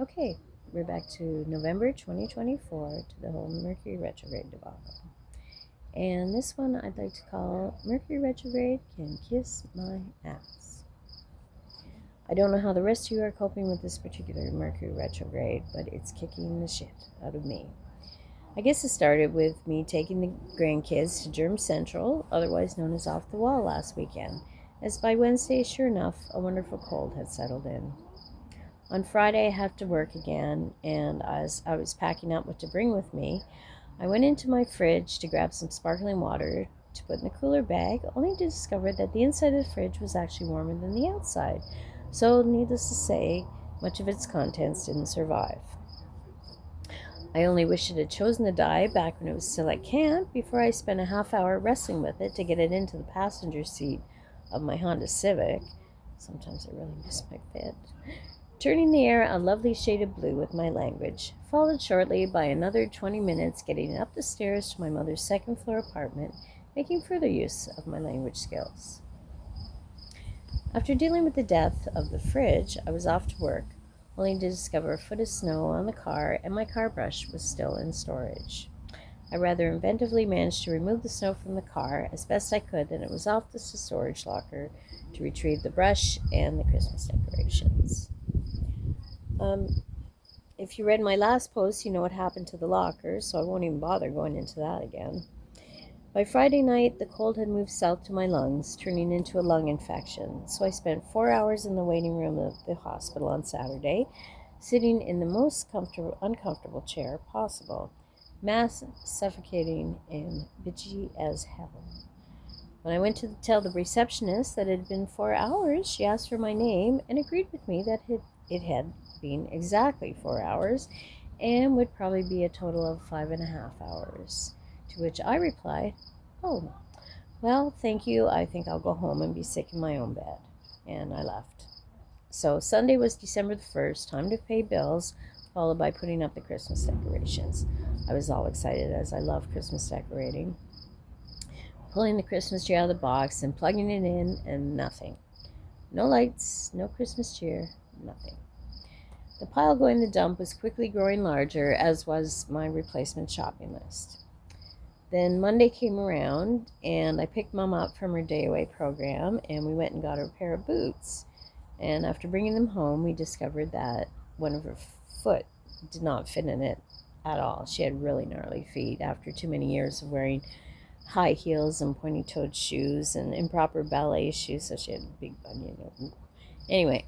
Okay, we're back to November 2024 to the whole Mercury Retrograde debacle. And this one I'd like to call Mercury Retrograde Can Kiss My Ass. I don't know how the rest of you are coping with this particular Mercury Retrograde, but it's kicking the shit out of me. I guess it started with me taking the grandkids to Germ Central, otherwise known as Off the Wall, last weekend, as by Wednesday, sure enough, a wonderful cold had settled in. On Friday, I have to work again, and as I was packing up what to bring with me, I went into my fridge to grab some sparkling water to put in the cooler bag, only to discover that the inside of the fridge was actually warmer than the outside. So, needless to say, much of its contents didn't survive. I only wish it had chosen to die back when it was still at camp, before I spent a half hour wrestling with it to get it into the passenger seat of my Honda Civic. Sometimes I really miss my fit. Turning the air a lovely shade of blue with my language, followed shortly by another 20 minutes getting up the stairs to my mother's second-floor apartment, making further use of my language skills. After dealing with the death of the fridge, I was off to work, only to discover a foot of snow on the car and my car brush was still in storage. I rather inventively managed to remove the snow from the car as best I could, then it was off to the storage locker to retrieve the brush and the Christmas decorations. If you read my last post, you know what happened to the locker, so I won't even bother going into that again. By Friday night, the cold had moved south to my lungs, turning into a lung infection, so I spent 4 hours in the waiting room of the hospital on Saturday, sitting in the most uncomfortable chair possible, mass suffocating and bitchy as hell. When I went to tell the receptionist that it had been 4 hours, she asked for my name and agreed with me that it had been exactly 4 hours and would probably be a total of 5.5 hours. To which I replied, "Oh, well, thank you. I think I'll go home and be sick in my own bed." And I left. So Sunday was December the 1st, time to pay bills, followed by putting up the Christmas decorations. I was all excited as I love Christmas decorating. Pulling the Christmas tree out of the box and plugging it in, and nothing. No lights, no Christmas cheer, nothing. The pile going in the dump was quickly growing larger, as was my replacement shopping list. Then Monday came around, and I picked Mom up from her day away program, and we went and got her a pair of boots. And after bringing them home, we discovered that one of her foot did not fit in it at all. She had really gnarly feet after too many years of wearing high heels and pointy-toed shoes and improper ballet shoes, so she had a big bunion. Anyway,